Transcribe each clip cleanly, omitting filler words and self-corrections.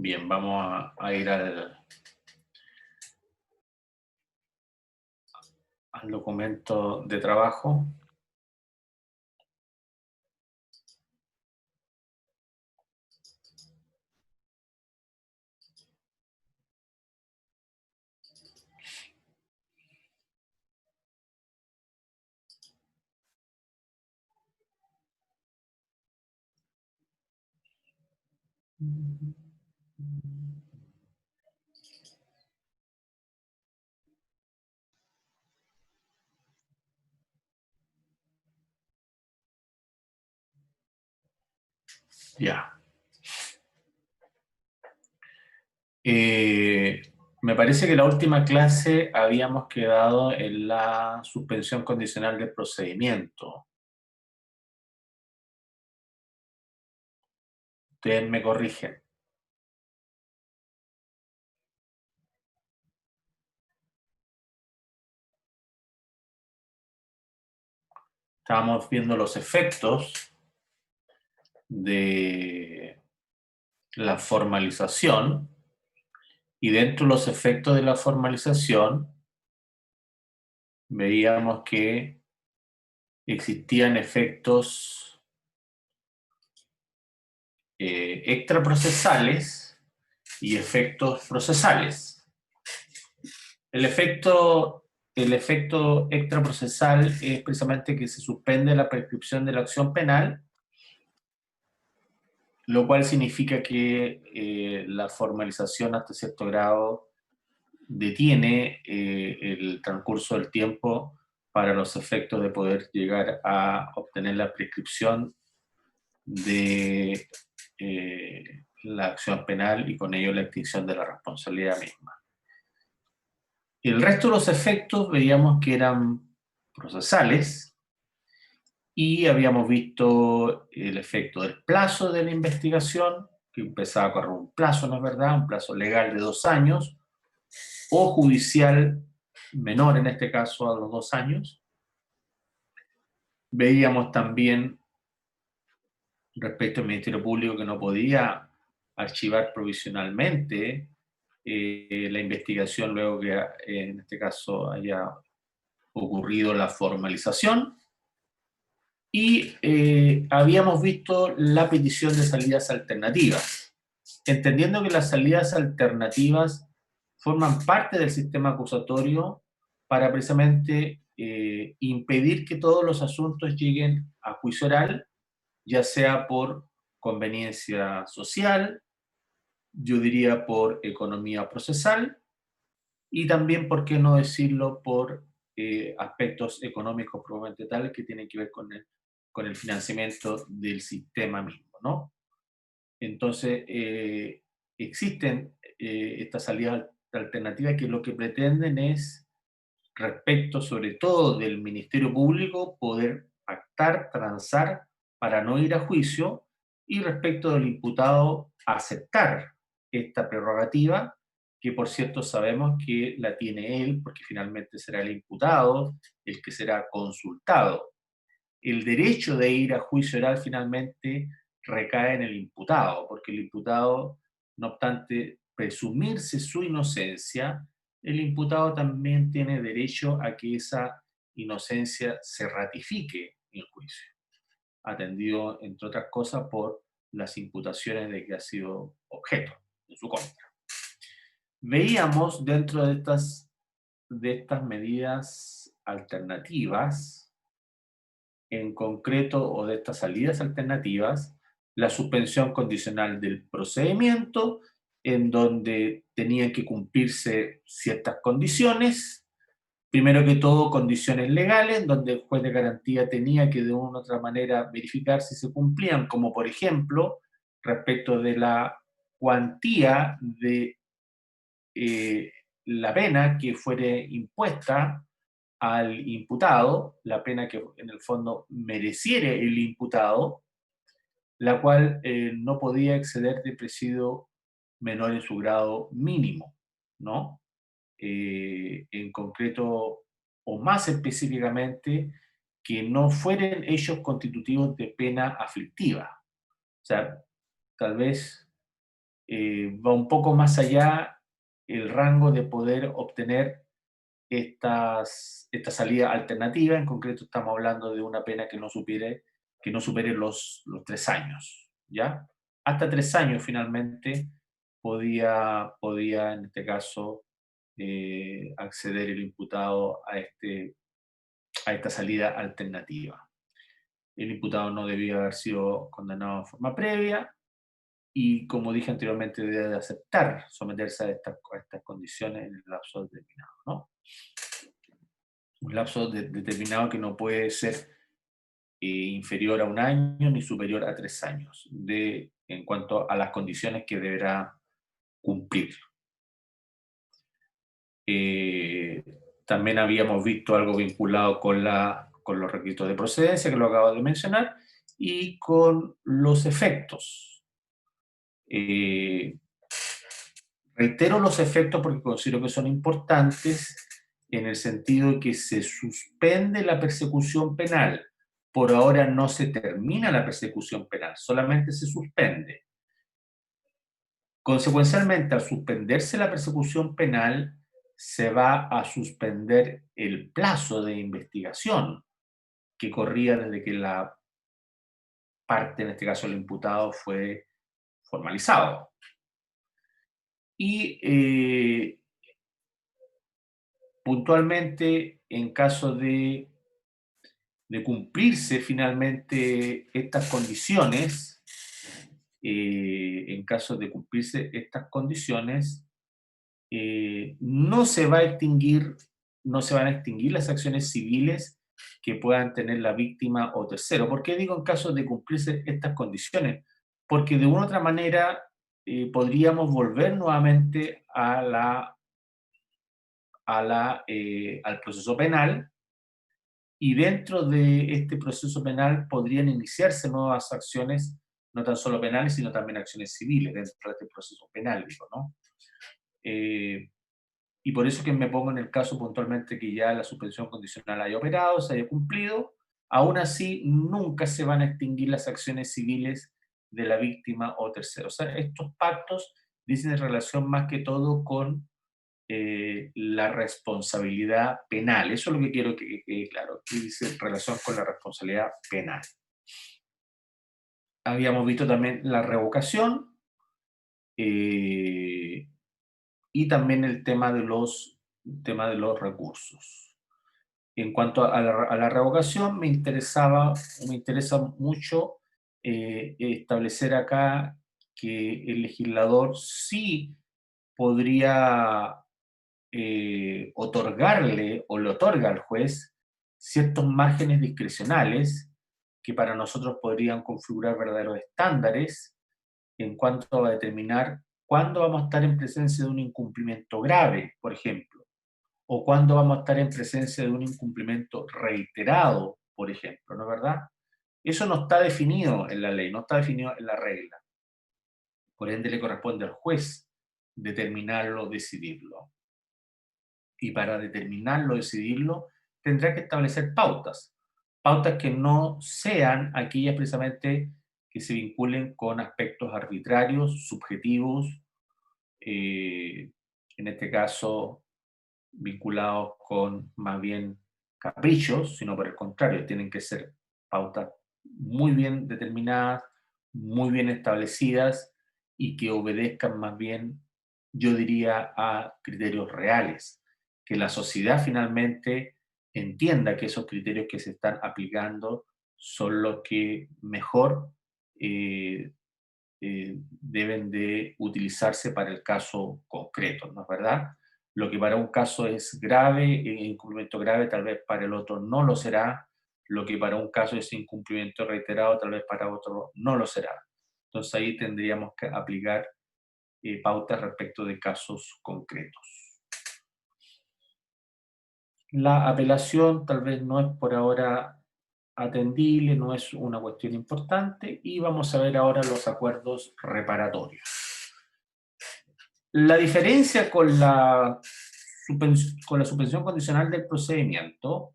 Bien, vamos a ir al documento de trabajo. Ya. Eh, Me parece que la última clase habíamos quedado en la suspensión condicional del procedimiento. Ustedes me corrigen. Estábamos viendo los efectos de la formalización y dentro de los efectos de la formalización veíamos que existían efectos extraprocesales y efectos procesales. El efecto, el efecto extraprocesal es precisamente que se suspende la prescripción de la acción penal, lo cual significa que la formalización hasta cierto grado detiene el transcurso del tiempo para los efectos de poder llegar a obtener la prescripción de la acción penal y con ello la extinción de la responsabilidad misma. El resto de los efectos veíamos que eran procesales y habíamos visto el efecto del plazo de la investigación, que empezaba a correr un plazo, ¿no es verdad? Un plazo legal de 2 años, o judicial menor en este caso a los 2 años. Veíamos también respecto al Ministerio Público que no podía archivar provisionalmente la investigación luego que en este caso haya ocurrido la formalización. Y habíamos visto la petición de salidas alternativas, entendiendo que las salidas alternativas forman parte del sistema acusatorio para precisamente impedir que todos los asuntos lleguen a juicio oral, ya sea por conveniencia social, yo diría por economía procesal, y también, por qué no decirlo, por aspectos económicos probablemente tales que tienen que ver con el financiamiento del sistema mismo, ¿no? Entonces, existen estas salidas alternativas que lo que pretenden es, respecto sobre todo del Ministerio Público, poder pactar, transar para no ir a juicio, y respecto del imputado, aceptar esta prerrogativa, que por cierto sabemos que la tiene él, porque finalmente será el imputado el que será consultado. El derecho de ir a juicio oral finalmente recae en el imputado, porque el imputado, no obstante presumirse su inocencia, el imputado también tiene derecho a que esa inocencia se ratifique en juicio, atendido, entre otras cosas, por las imputaciones de que ha sido objeto en su contra. Veíamos dentro de estas medidas alternativas, en concreto, o de estas salidas alternativas, la suspensión condicional del procedimiento, en donde tenían que cumplirse ciertas condiciones. Primero que todo, condiciones legales, donde el juez de garantía tenía que de una u otra manera verificar si se cumplían, como por ejemplo, respecto de la cuantía de eh, la pena que fuere impuesta al imputado, la pena que en el fondo mereciere el imputado, la cual no podía exceder de presidio menor en su grado mínimo, ¿no? En concreto, o más específicamente, que no fueren hechos constitutivos de pena aflictiva. O sea, tal vez va un poco más allá el rango de poder obtener esta salida alternativa. En concreto estamos hablando de una pena que no supere los 3 años, ¿ya? Hasta 3 años finalmente podía en este caso, acceder el imputado a esta salida alternativa. El imputado no debía haber sido condenado en forma previa y, como dije anteriormente, debe de aceptar someterse a estas condiciones en el lapso determinado, ¿no? Un lapso determinado que no puede ser inferior a 1 año ni superior a 3 años en cuanto a las condiciones que deberá cumplir. Eh, También habíamos visto algo vinculado con los requisitos de procedencia, que lo acabo de mencionar, y con los efectos. Eh, Reitero los efectos porque considero que son importantes en el sentido de que se suspende la persecución penal. Por ahora no se termina la persecución penal, solamente se suspende. Consecuencialmente, al suspenderse la persecución penal, se va a suspender el plazo de investigación que corría desde que la parte, en este caso el imputado, fue formalizado. Y puntualmente, en caso de cumplirse finalmente estas condiciones, en caso de cumplirse estas condiciones, no se va a extinguir, no se van a extinguir las acciones civiles que puedan tener la víctima o tercero. ¿Por qué digo en caso de cumplirse estas condiciones? Porque de una u otra manera podríamos volver nuevamente al proceso penal, y dentro de este proceso penal podrían iniciarse nuevas acciones, no tan solo penales, sino también acciones civiles dentro de este proceso penal, digo, ¿no? Eh, y por eso que me pongo en el caso puntualmente que ya la suspensión condicional haya operado, se haya cumplido. Aún así nunca se van a extinguir las acciones civiles de la víctima o tercero. O sea, estos pactos dicen en relación más que todo con la responsabilidad penal. Eso es lo que quiero que quede claro, que dice en relación con la responsabilidad penal. Habíamos visto también la revocación, eh, y también el tema de los recursos. En cuanto a la revocación, me interesa mucho establecer acá que el legislador sí podría otorgarle o le otorga al juez ciertos márgenes discrecionales que para nosotros podrían configurar verdaderos estándares en cuanto a determinar cuándo vamos a estar en presencia de un incumplimiento grave, por ejemplo, o cuándo vamos a estar en presencia de un incumplimiento reiterado, por ejemplo, ¿no es verdad? Eso no está definido en la ley, no está definido en la regla. Por ende, le corresponde al juez determinarlo, decidirlo. Y para determinarlo, decidirlo, tendrá que establecer pautas. Pautas que no sean aquellas precisamente que se vinculen con aspectos arbitrarios, subjetivos, eh, en este caso vinculados con más bien caprichos, sino por el contrario, tienen que ser pautas muy bien determinadas, muy bien establecidas y que obedezcan más bien, yo diría, a criterios reales, que la sociedad finalmente entienda que esos criterios que se están aplicando son los que mejor eh, deben de utilizarse para el caso concreto, ¿no es verdad? Lo que para un caso es grave, incumplimiento grave, tal vez para el otro no lo será. Lo que para un caso es incumplimiento reiterado, tal vez para otro no lo será. Entonces ahí tendríamos que aplicar pautas respecto de casos concretos. La apelación tal vez no es por ahora atendible, no es una cuestión importante, y vamos a ver ahora los acuerdos reparatorios. La diferencia con la suspensión condicional del procedimiento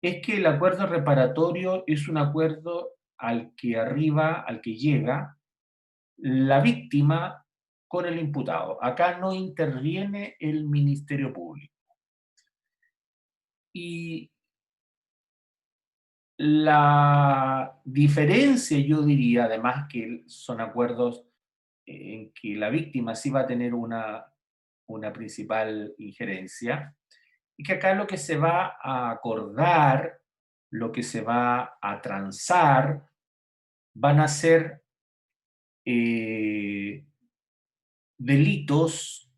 es que el acuerdo reparatorio es un acuerdo al que llega la víctima con el imputado. Acá no interviene el Ministerio Público. Y la diferencia, yo diría, además que son acuerdos en que la víctima sí va a tener una principal injerencia, y que acá lo que se va a acordar, lo que se va a transar, van a ser eh, delitos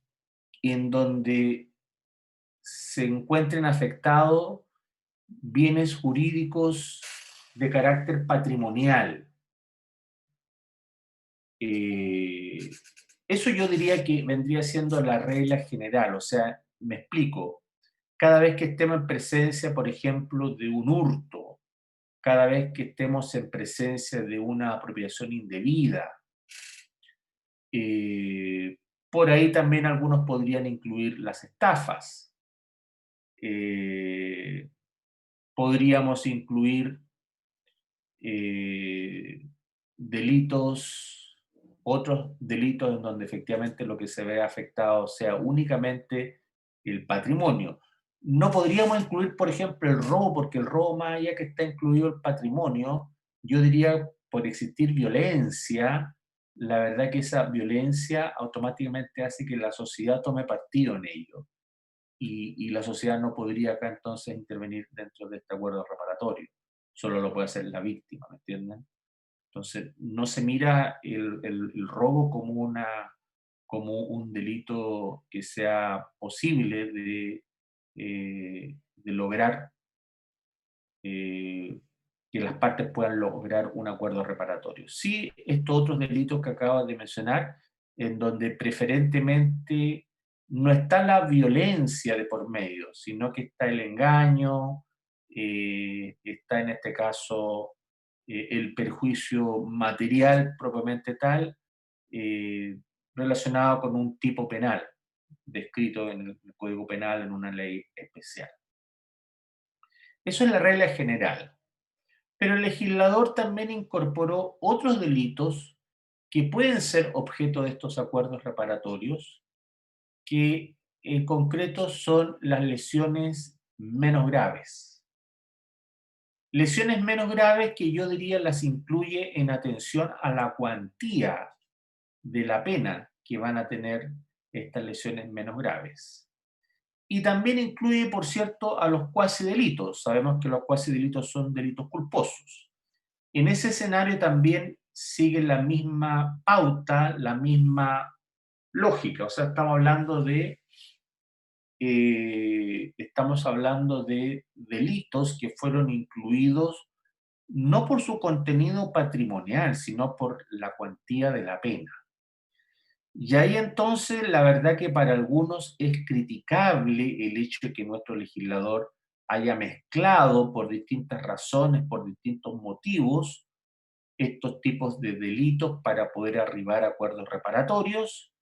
en donde se encuentren afectados bienes jurídicos de carácter patrimonial. Eh, Eso yo diría que vendría siendo la regla general, o sea, me explico. Cada vez que estemos en presencia, por ejemplo, de un hurto, cada vez que estemos en presencia de una apropiación indebida, eh, por ahí también algunos podrían incluir las estafas. Eh, Podríamos incluir eh, delitos, otros delitos en donde efectivamente lo que se ve afectado sea únicamente el patrimonio. No podríamos incluir, por ejemplo, el robo, porque el robo, más allá que está incluido el patrimonio, yo diría por existir violencia, la verdad que esa violencia automáticamente hace que la sociedad tome partido en ello. Y la sociedad no podría acá entonces intervenir dentro de este acuerdo reparatorio. Solo lo puede hacer la víctima, ¿me entienden? Entonces, no se mira el robo como como un delito que sea posible de lograr eh, que las partes puedan lograr un acuerdo reparatorio. Sí, estos otros delitos que acabas de mencionar, en donde preferentemente no está la violencia de por medio, sino que está el engaño, está en este caso el perjuicio material propiamente tal, eh, relacionado con un tipo penal, descrito en el Código Penal en una ley especial. Eso es la regla general. Pero el legislador también incorporó otros delitos que pueden ser objeto de estos acuerdos reparatorios, que en concreto son las lesiones menos graves. Lesiones menos graves que yo diría las incluye en atención a la cuantía de la pena que van a tener estas lesiones menos graves. Y también incluye, por cierto, a los cuasi delitos. Sabemos que los cuasi delitos son delitos culposos. En ese escenario también sigue la misma pauta, la misma lógica. O sea, estamos hablando de delitos que fueron incluidos no por su contenido patrimonial, sino por la cuantía de la pena. Y ahí entonces, la verdad que para algunos es criticable el hecho de que nuestro legislador haya mezclado por distintas razones, por distintos motivos, estos tipos de delitos para poder arribar a acuerdos reparatorios,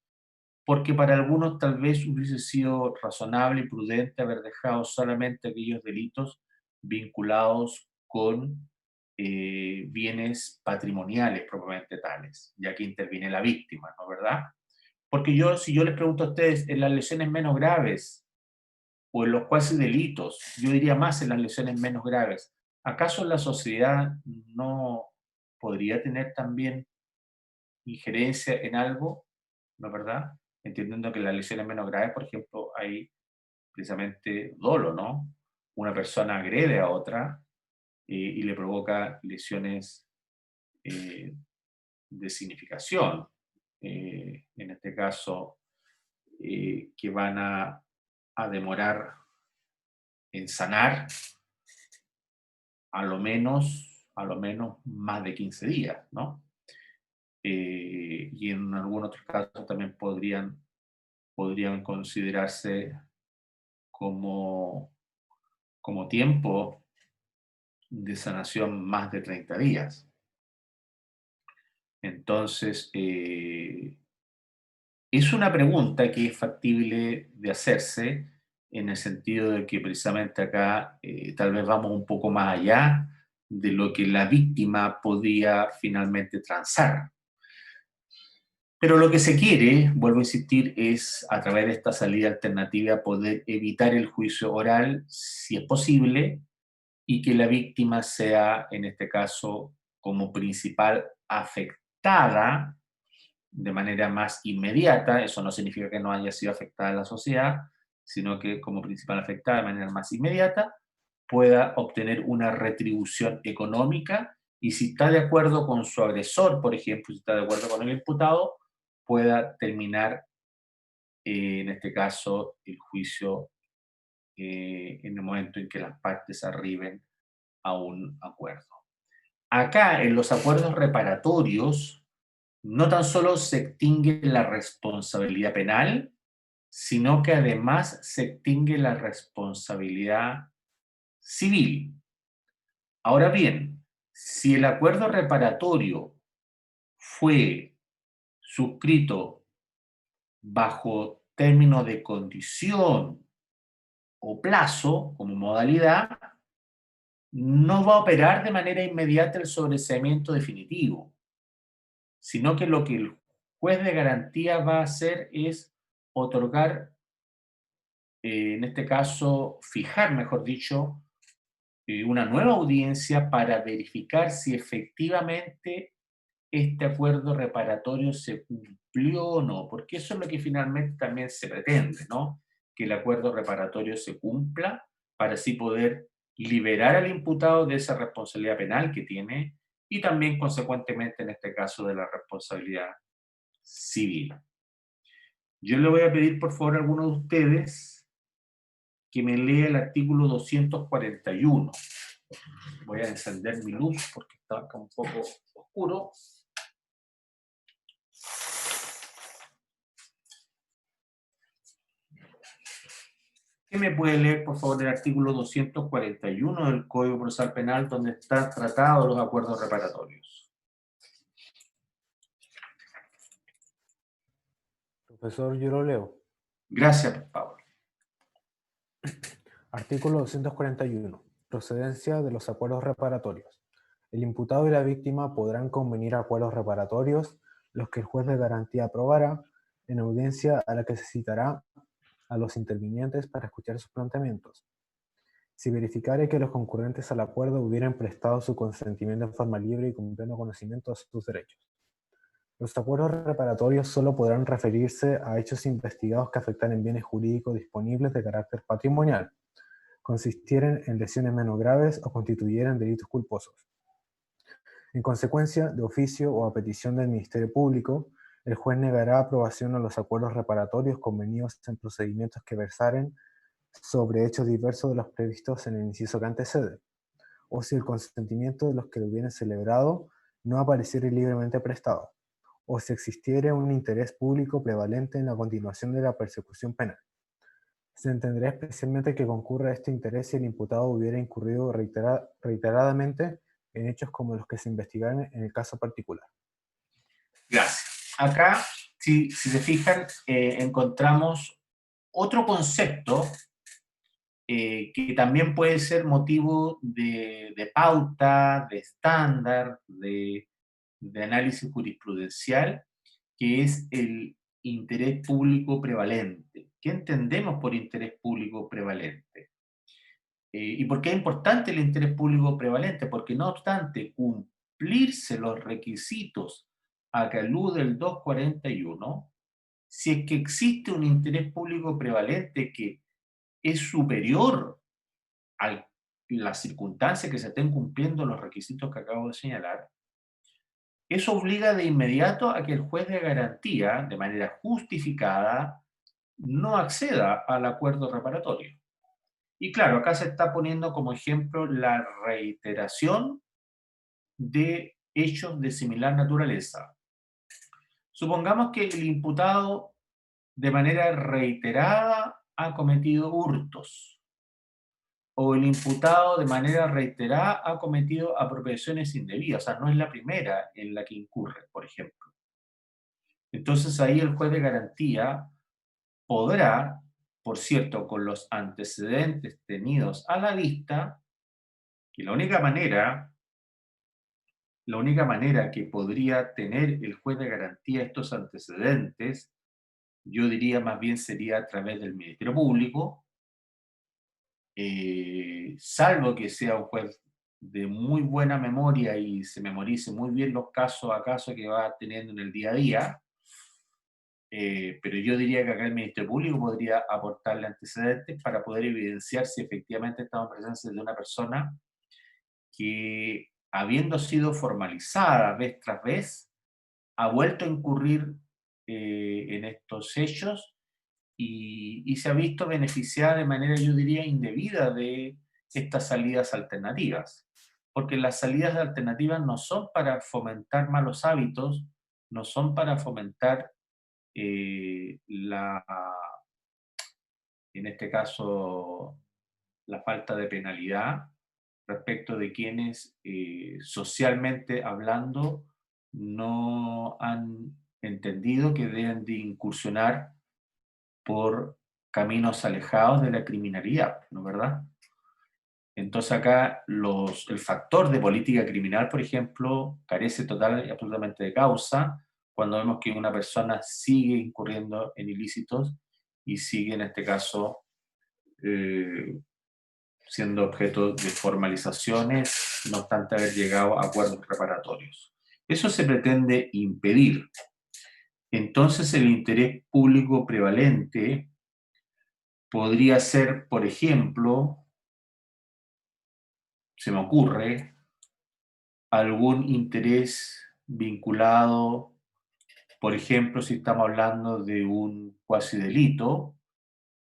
porque para algunos tal vez hubiese sido razonable y prudente haber dejado solamente aquellos delitos vinculados con bienes patrimoniales propiamente tales, ya que interviene la víctima, ¿no es verdad? Porque si yo les pregunto a ustedes, en las lesiones menos graves o en los cuasi delitos, yo diría más en las lesiones menos graves, ¿acaso la sociedad no podría tener también injerencia en algo? ¿No es verdad? Entendiendo que en las lesiones menos graves, por ejemplo, hay precisamente dolo, ¿no? Una persona agrede a otra y le provoca lesiones eh, de significación, en este caso, que van a demorar en sanar a lo menos más de 15 días, ¿no? Y en algunos otros casos también podrían considerarse como, como tiempo de sanación más de 30 días. Entonces, es una pregunta que es factible de hacerse en el sentido de que precisamente acá tal vez vamos un poco más allá de lo que la víctima podía finalmente transar. Pero lo que se quiere, vuelvo a insistir, es a través de esta salida alternativa poder evitar el juicio oral, si es posible, y que la víctima sea, en este caso, como principal afectada de manera más inmediata. Eso no significa que no haya sido afectada la sociedad, sino que como principal afectada de manera más inmediata pueda obtener una retribución económica y si está de acuerdo con su agresor, por ejemplo, si está de acuerdo con el imputado, pueda terminar, en este caso, el juicio en el momento en que las partes arriben a un acuerdo. Acá, en los acuerdos reparatorios, no tan solo se extingue la responsabilidad penal, sino que además se extingue la responsabilidad civil. Ahora bien, si el acuerdo reparatorio fue suscrito bajo término de condición o plazo como modalidad, no va a operar de manera inmediata el sobreseimiento definitivo, sino que lo que el juez de garantía va a hacer es otorgar, en este caso, fijar, mejor dicho, una nueva audiencia para verificar si efectivamente este acuerdo reparatorio se cumplió o no, porque eso es lo que finalmente también se pretende, ¿no? Que el acuerdo reparatorio se cumpla para así poder liberar al imputado de esa responsabilidad penal que tiene y también consecuentemente en este caso de la responsabilidad civil. Yo le voy a pedir por favor a alguno de ustedes que me lea el artículo 241. Voy a encender mi luz porque está acá un poco oscuro. ¿Qué me puede leer, por favor, el artículo 241 del Código Procesal Penal, donde está tratado los acuerdos reparatorios? Profesor, yo lo leo. Gracias, Pablo. Artículo 241. Procedencia de los acuerdos reparatorios. El imputado y la víctima podrán convenir acuerdos reparatorios, los que el juez de garantía aprobará, en audiencia a la que se citará a los intervinientes para escuchar sus planteamientos. Si verificare que los concurrentes al acuerdo hubieran prestado su consentimiento en forma libre y con pleno conocimiento de sus derechos. Los acuerdos reparatorios solo podrán referirse a hechos investigados que afectaren bienes jurídicos disponibles de carácter patrimonial, consistieren en lesiones menos graves o constituyeran delitos culposos. En consecuencia, de oficio o a petición del Ministerio Público, el juez negará aprobación a los acuerdos reparatorios convenidos en procedimientos que versaren sobre hechos diversos de los previstos en el inciso que antecede, o si el consentimiento de los que lo hubieran celebrado no apareciere libremente prestado, o si existiere un interés público prevalente en la continuación de la persecución penal. Se entenderá especialmente que concurra este interés si el imputado hubiera incurrido reiteradamente en hechos como los que se investigaron en el caso particular. Gracias. Acá, si se fijan, encontramos otro concepto que también puede ser motivo de pauta, de estándar, de análisis jurisprudencial, que es el interés público prevalente. ¿Qué entendemos por interés público prevalente? ¿Y por qué es importante el interés público prevalente? Porque no obstante cumplirse los requisitos a que alude el 241, si es que existe un interés público prevalente que es superior a las circunstancias que se estén cumpliendo los requisitos que acabo de señalar, eso obliga de inmediato a que el juez de garantía, de manera justificada, no acceda al acuerdo reparatorio. Y claro, acá se está poniendo como ejemplo la reiteración de hechos de similar naturaleza. Supongamos que el imputado de manera reiterada ha cometido hurtos o el imputado de manera reiterada ha cometido apropiaciones indebidas, o sea, no es la primera en la que incurre, por ejemplo. Entonces ahí el juez de garantía podrá, por cierto, con los antecedentes tenidos a la vista, que la única manera la única manera que podría tener el juez de garantía estos antecedentes, yo diría más bien sería a través del Ministerio Público, salvo que sea un juez de muy buena memoria y se memorice muy bien los casos a caso que va teniendo en el día a día, pero yo diría que acá el Ministerio Público podría aportarle antecedentes para poder evidenciar si efectivamente estamos en presencia de una persona que, habiendo sido formalizada vez tras vez, ha vuelto a incurrir en estos hechos y se ha visto beneficiada de manera, yo diría, indebida de estas salidas alternativas. Porque las salidas alternativas no son para fomentar malos hábitos, no son para fomentar en este caso, la falta de penalidad respecto de quienes socialmente hablando no han entendido que deben de incursionar por caminos alejados de la criminalidad, ¿no es verdad? Entonces acá el factor de política criminal, por ejemplo, carece total y absolutamente de causa cuando vemos que una persona sigue incurriendo en ilícitos y sigue, en este caso, eh, siendo objeto de formalizaciones, no obstante haber llegado a acuerdos reparatorios. Eso se pretende impedir. Entonces el interés público prevalente podría ser, por ejemplo, se me ocurre, algún interés vinculado, por ejemplo, si estamos hablando de un cuasi delito,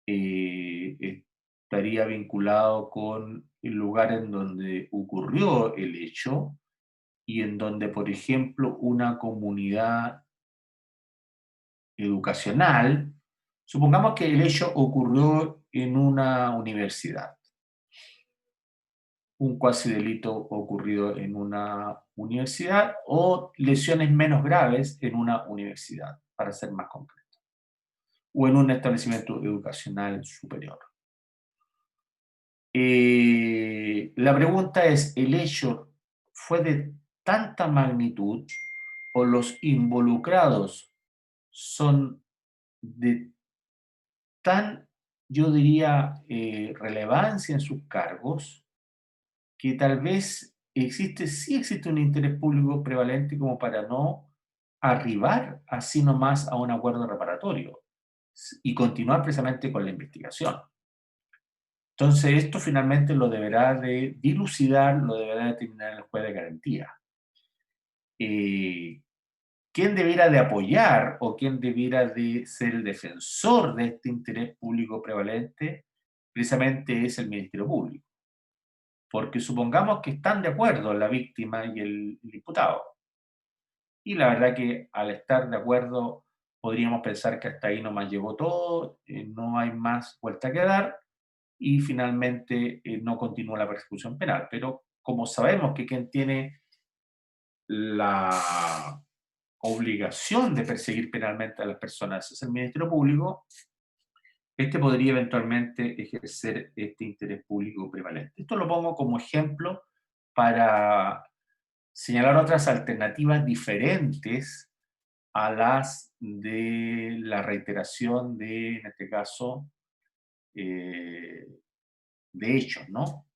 estaría vinculado con el lugar en donde ocurrió el hecho y en donde, por ejemplo, una comunidad educacional, supongamos que el hecho ocurrió en una universidad, un cuasi delito ocurrido en una universidad o lesiones menos graves en una universidad, para ser más concreto, o en un establecimiento educacional superior. La pregunta es, ¿el hecho fue de tanta magnitud o los involucrados son de tan, yo diría, relevancia en sus cargos, que tal vez sí existe un interés público prevalente como para no arribar así nomás a un acuerdo reparatorio y continuar precisamente con la investigación? Entonces, esto finalmente lo deberá de dilucidar, lo deberá determinar el juez de garantía. Eh, ¿Quién debiera de apoyar o quién debiera de ser el defensor de este interés público prevalente? Precisamente es el Ministerio Público. Porque supongamos que están de acuerdo la víctima y el imputado. Y la verdad que al estar de acuerdo podríamos pensar que hasta ahí nomás llegó todo, no hay más vuelta que dar y finalmente no continúa la persecución penal. Pero como sabemos que quien tiene la obligación de perseguir penalmente a las personas es el Ministerio Público, este podría eventualmente ejercer este interés público prevalente. Esto lo pongo como ejemplo para señalar otras alternativas diferentes a las de la reiteración de, en este caso, eh, de hechos, ¿no?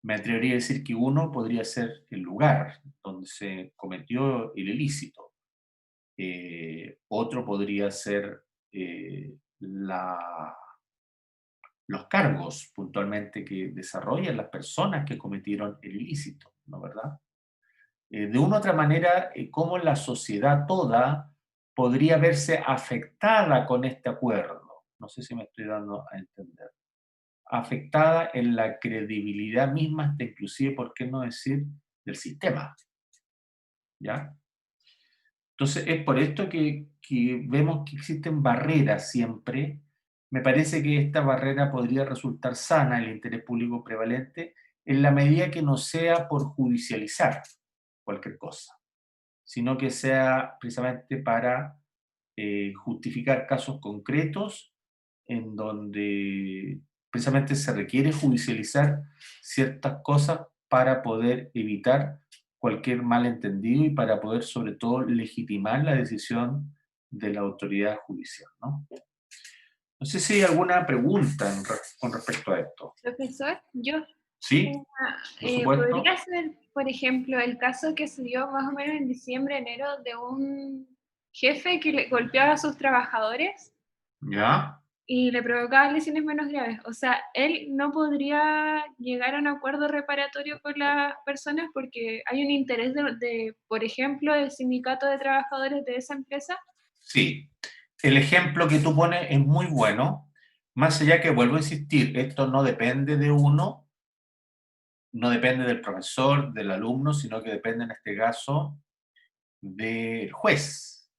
Me atrevería a decir que uno podría ser el lugar donde se cometió el ilícito. Otro podría ser los cargos puntualmente que desarrollan las personas que cometieron el ilícito, ¿no verdad? De una u otra manera, cómo la sociedad toda podría verse afectada con este acuerdo. No sé si me estoy dando a entender. Afectada en la credibilidad misma, hasta inclusive, ¿por qué no decir, del sistema? ¿Ya? Entonces, es por esto que vemos que existen barreras siempre. Me parece que esta barrera podría resultar sana, el interés público prevalente, en la medida que no sea por judicializar cualquier cosa, sino que sea precisamente para justificar casos concretos en donde precisamente se requiere judicializar ciertas cosas para poder evitar cualquier malentendido y para poder, sobre todo, legitimar la decisión de la autoridad judicial, ¿no? No sé si hay alguna pregunta con respecto a esto. Profesor, yo ¿Sí? Por supuesto. podría ser, por ejemplo, el caso que se dio más o menos en diciembre, enero, de un jefe que le golpeaba a sus trabajadores ¿Ya? y le provocaba lesiones menos graves. O sea, él no podría llegar a un acuerdo reparatorio con las personas porque hay un interés por ejemplo, del sindicato de trabajadores de esa empresa. Sí. El ejemplo que tú pones es muy bueno, más allá que vuelvo a insistir, esto no depende de uno, no depende del profesor, del alumno, sino que depende en este caso del juez.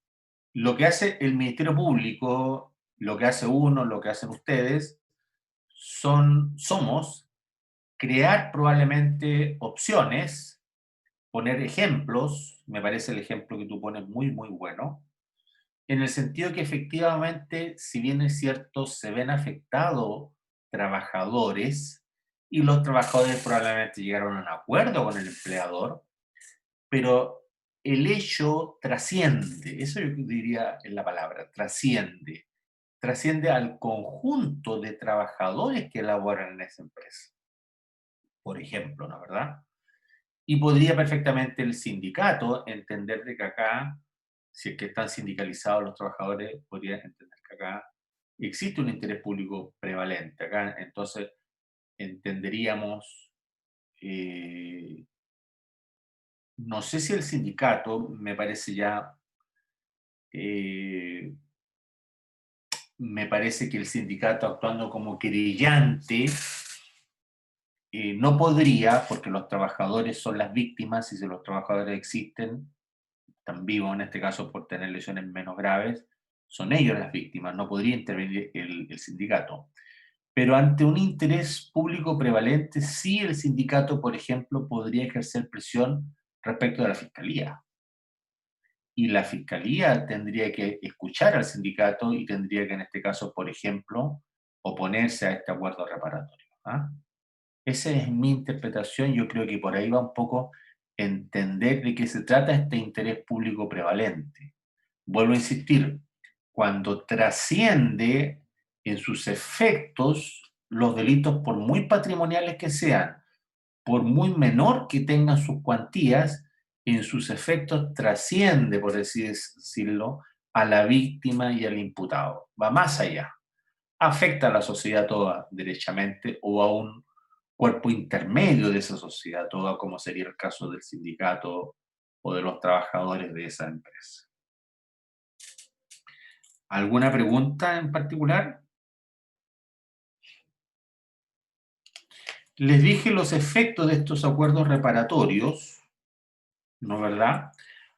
Lo que hace el Ministerio Público, lo que hace uno, lo que hacen ustedes, somos crear probablemente opciones, poner ejemplos, me parece el ejemplo que tú pones muy, muy bueno, en el sentido que efectivamente, si bien es cierto, se ven afectados trabajadores y los trabajadores probablemente llegaron a un acuerdo con el empleador, pero el hecho trasciende, eso yo diría en la palabra, trasciende al conjunto de trabajadores que laboran en esa empresa, por ejemplo, ¿no es verdad? Y podría perfectamente el sindicato entender de que acá, si es que están sindicalizados los trabajadores, podría entender que acá existe un interés público prevalente. Acá entonces entenderíamos, eh, no sé si el sindicato, eh, me parece que el sindicato actuando como querellante no podría, porque los trabajadores son las víctimas y si los trabajadores existen, están vivos en este caso por tener lesiones menos graves, son ellos las víctimas, no podría intervenir el sindicato. Pero ante un interés público prevalente, sí el sindicato, por ejemplo, podría ejercer presión respecto de la fiscalía. Y la fiscalía tendría que escuchar al sindicato y tendría que, en este caso, por ejemplo, oponerse a este acuerdo reparatorio. ¿Ah? Esa es mi interpretación, yo creo que por ahí va un poco entender de qué se trata este interés público prevalente. Vuelvo a insistir, cuando trasciende en sus efectos los delitos, por muy patrimoniales que sean, por muy menor que tengan sus cuantías, en sus efectos trasciende, por así decirlo, a la víctima y al imputado. Va más allá. Afecta a la sociedad toda, derechamente, o a un cuerpo intermedio de esa sociedad toda, como sería el caso del sindicato o de los trabajadores de esa empresa. ¿Alguna pregunta en particular? Les dije los efectos de estos acuerdos reparatorios, ¿no es verdad?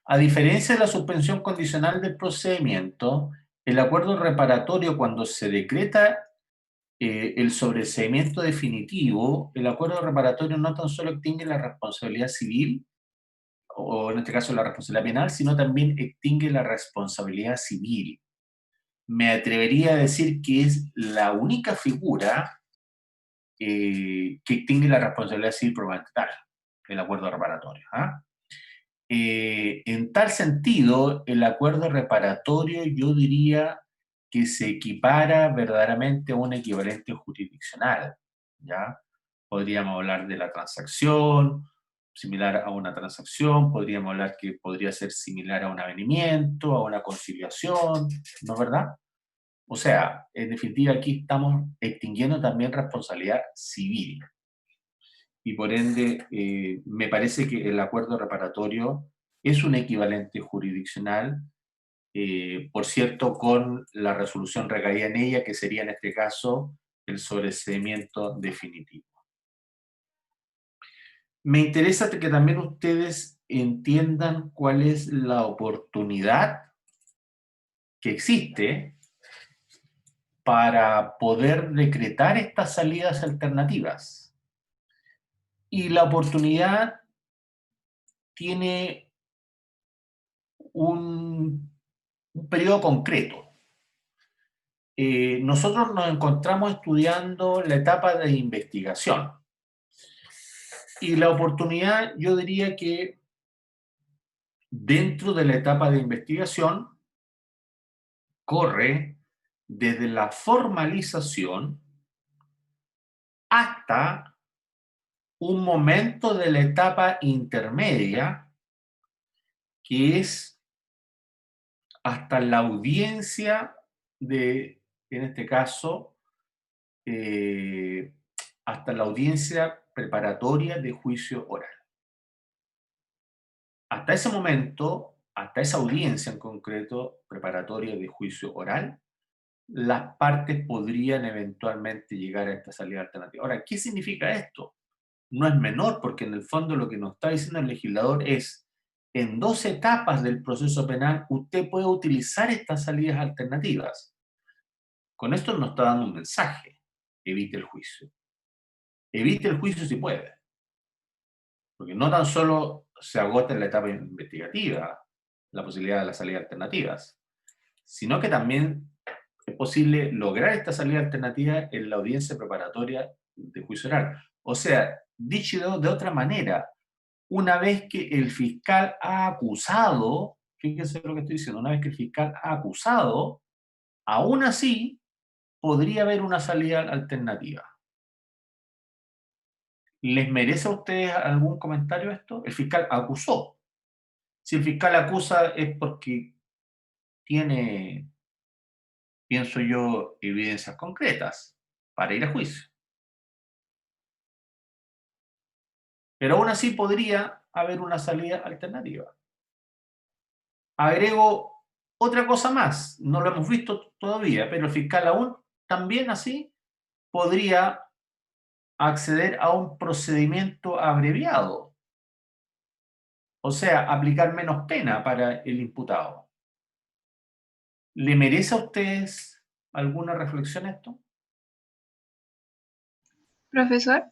A diferencia de la suspensión condicional del procedimiento, el acuerdo reparatorio, cuando se decreta el sobreseimiento definitivo, el acuerdo reparatorio no tan solo extingue la responsabilidad civil, o en este caso la responsabilidad penal, sino también extingue la responsabilidad civil. Me atrevería a decir que es la única figura que extingue la responsabilidad civil tal, el acuerdo reparatorio. ¿Ah? En tal sentido, el acuerdo reparatorio yo diría que se equipara verdaderamente a un equivalente jurisdiccional, ¿ya? Podríamos hablar de la transacción, similar a una transacción, podríamos hablar que podría ser similar a un avenimiento, a una conciliación, ¿no es verdad? O sea, en definitiva aquí estamos extinguiendo también responsabilidad civil y por ende me parece que el acuerdo reparatorio es un equivalente jurisdiccional, por cierto, con la resolución recaída en ella, que sería en este caso el sobreseimiento definitivo. Me interesa que también ustedes entiendan cuál es la oportunidad que existe para poder decretar estas salidas alternativas. Y la oportunidad tiene un periodo concreto. Nosotros nos encontramos estudiando la etapa de investigación. Y la oportunidad, yo diría que dentro de la etapa de investigación corre desde la formalización hasta un momento de la etapa intermedia, que es hasta la audiencia de, en este caso, hasta la audiencia preparatoria de juicio oral. Hasta ese momento, hasta esa audiencia en concreto preparatoria de juicio oral, las partes podrían eventualmente llegar a esta salida alternativa. Ahora, ¿qué significa esto? No es menor, porque en el fondo lo que nos está diciendo el legislador es, en 2 etapas del proceso penal, usted puede utilizar estas salidas alternativas. Con esto nos está dando un mensaje: evite el juicio. Evite el juicio si puede. Porque no tan solo se agota en la etapa investigativa la posibilidad de las salidas alternativas, sino que también es posible lograr esta salida alternativa en la audiencia preparatoria de juicio oral. O sea, dicho de otra manera, una vez que el fiscal ha acusado, fíjense lo que estoy diciendo, una vez que el fiscal ha acusado, aún así podría haber una salida alternativa. ¿Les merece a ustedes algún comentario esto? El fiscal acusó. Si el fiscal acusa es porque tiene, pienso yo, evidencias concretas para ir a juicio. Pero aún así podría haber una salida alternativa. Agrego otra cosa más, no lo hemos visto todavía, pero el fiscal aún también así podría acceder a un procedimiento abreviado, o sea, aplicar menos pena para el imputado. ¿Le merece a ustedes alguna reflexión esto? Profesor,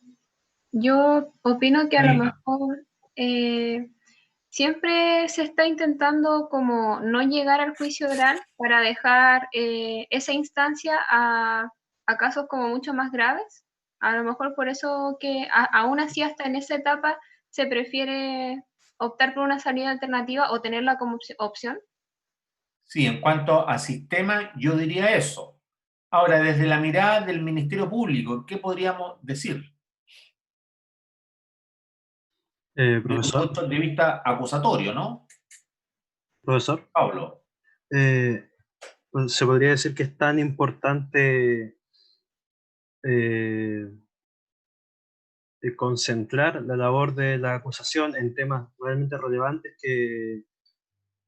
yo opino que a lo Karina. mejor siempre se está intentando como no llegar al juicio oral para dejar esa instancia a casos como mucho más graves. A lo mejor por eso que aún así hasta en esa etapa se prefiere optar por una salida alternativa o tenerla como opción. Sí, en cuanto a sistema, yo diría eso. Ahora, desde la mirada del Ministerio Público, ¿qué podríamos decir? Desde un Profesor, punto de vista acusatorio, ¿no? profesor, Pablo. eh, pues se podría decir que es tan importante eh, concentrar la labor de la acusación en temas realmente relevantes que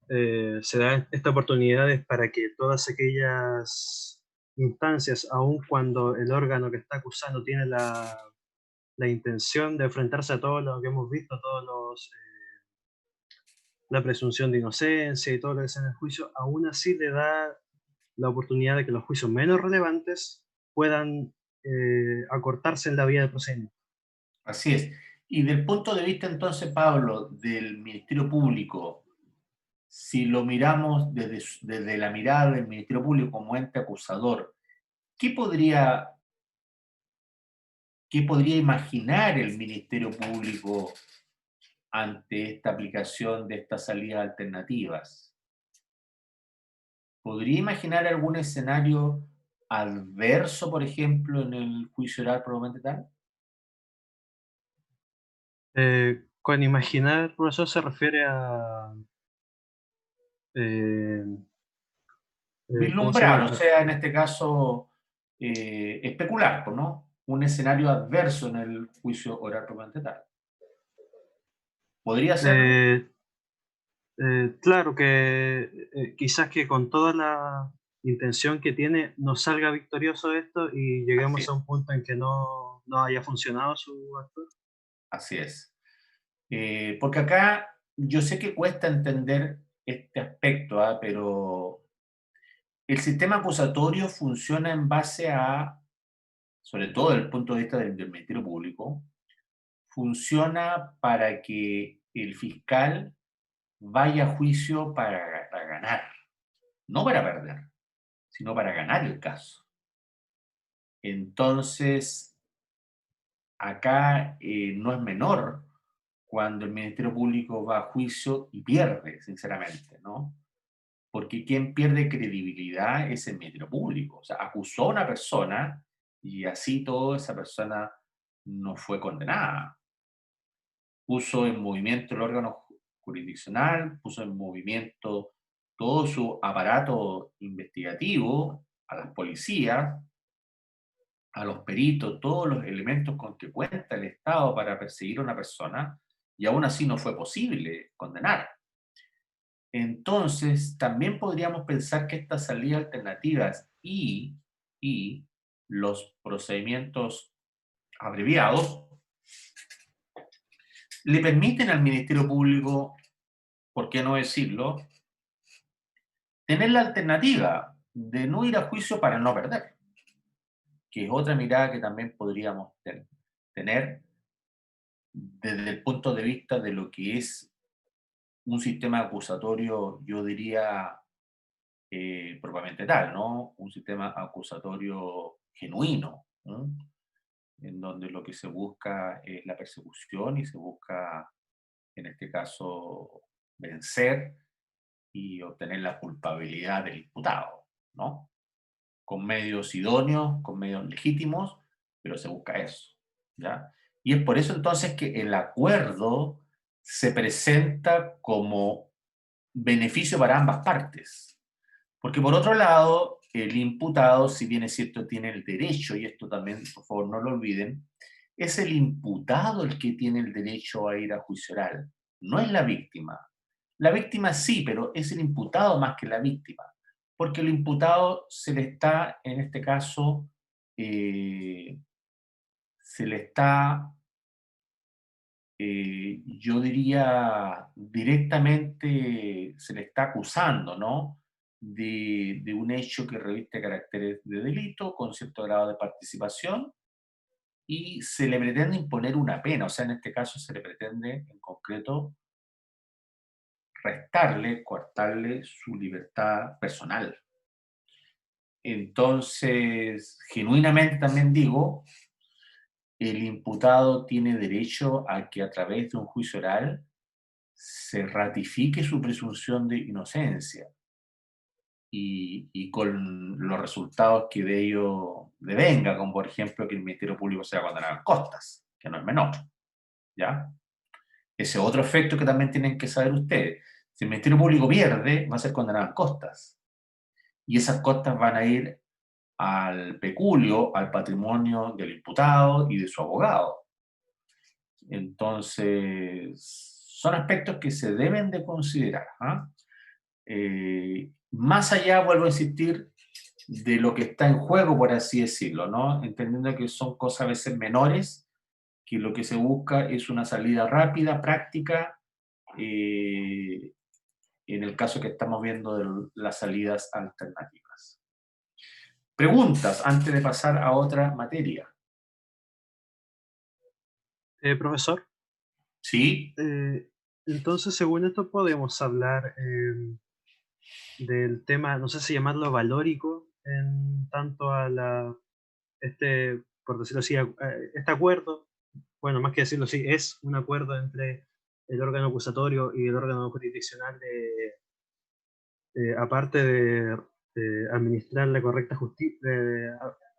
se dan estas oportunidades para que todas aquellas instancias, aun cuando el órgano que está acusando tiene la intención de enfrentarse a todo lo que hemos visto, todos los la presunción de inocencia y todo lo que sea en el juicio, aún así le da la oportunidad de que los juicios menos relevantes puedan acortarse en la vía del procedimiento. Así es. Y del punto de vista entonces, Pablo, del Ministerio Público, si lo miramos desde la mirada del Ministerio Público como ente acusador, ¿qué podría, ¿qué podría imaginar el Ministerio Público ante esta aplicación de estas salidas alternativas? ¿Podría imaginar algún escenario adverso, por ejemplo, en el juicio oral probablemente tal? Con imaginar, profesor, se refiere a... eh, ¿cómo se Vislumbrar, o llama? sea, en este caso, especular, pues, ¿no? Un escenario adverso en el juicio oral propiamente tal. ¿Podría serlo? Eh, claro que quizás que con toda la intención que tiene no salga victorioso esto y Así lleguemos es. a un punto en que no haya funcionado su acto. Así es. Porque acá yo sé que cuesta entender este aspecto, ¿ah? Pero el sistema acusatorio funciona en base a, sobre todo desde el punto de vista del Ministerio Público, funciona para que el fiscal vaya a juicio para ganar, no para perder, sino para ganar el caso. Entonces, acá no es menor cuando el Ministerio Público va a juicio y pierde, sinceramente, ¿no? Porque quien pierde credibilidad es el Ministerio Público. O sea, acusó a una persona y así todo esa persona no fue condenada. Puso en movimiento el órgano jurisdiccional, puso en movimiento todo su aparato investigativo, a las policías, a los peritos, todos los elementos con que cuenta el Estado para perseguir a una persona, y aún así no fue posible condenar. Entonces, también podríamos pensar que estas salidas alternativas y los procedimientos abreviados le permiten al Ministerio Público, ¿por qué no decirlo?, tener la alternativa de no ir a juicio para no perder, que es otra mirada que también podríamos tener desde el punto de vista de lo que es un sistema acusatorio, yo diría, propiamente tal, ¿no? Un sistema acusatorio genuino, ¿no? En donde lo que se busca es la persecución y se busca, en este caso, vencer y obtener la culpabilidad del imputado, ¿no? Con medios idóneos, con medios legítimos, pero se busca eso, ¿ya? Y es por eso entonces que el acuerdo se presenta como beneficio para ambas partes. Porque por otro lado, el imputado, si bien es cierto, tiene el derecho, y esto también, por favor, no lo olviden, es el imputado el que tiene el derecho a ir a juicio oral, no es la víctima. La víctima sí, pero es el imputado más que la víctima, porque el imputado se le está, en este caso, se le está, yo diría, directamente se le está acusando, ¿no? De un hecho que reviste caracteres de delito con cierto grado de participación y se le pretende imponer una pena, o sea, en este caso se le pretende en concreto restarle, coartarle su libertad personal. Entonces, genuinamente también digo, el imputado tiene derecho a que a través de un juicio oral se ratifique su presunción de inocencia y con los resultados que de ello devenga, como por ejemplo que el Ministerio Público sea condenado en costas, que no es menor, ¿ya? Ese otro efecto que también tienen que saber ustedes. Si el Ministerio Público pierde, va a ser condenado en costas. Y esas costas van a ir al peculio, al patrimonio del imputado y de su abogado. Entonces, son aspectos que se deben de considerar. ¿Ah? Más allá, vuelvo a insistir, de lo que está en juego, por así decirlo, ¿no? Entendiendo que son cosas a veces menores, que lo que se busca es una salida rápida, práctica, en el caso que estamos viendo de las salidas alternativas. Preguntas antes de pasar a otra materia. Profesor, ¿Sí? entonces según esto podemos hablar del tema, no sé si llamarlo valórico, en tanto a por decirlo así, este acuerdo, bueno, más que decirlo así, es un acuerdo entre el órgano acusatorio y el órgano jurisdiccional aparte de administrar la correcta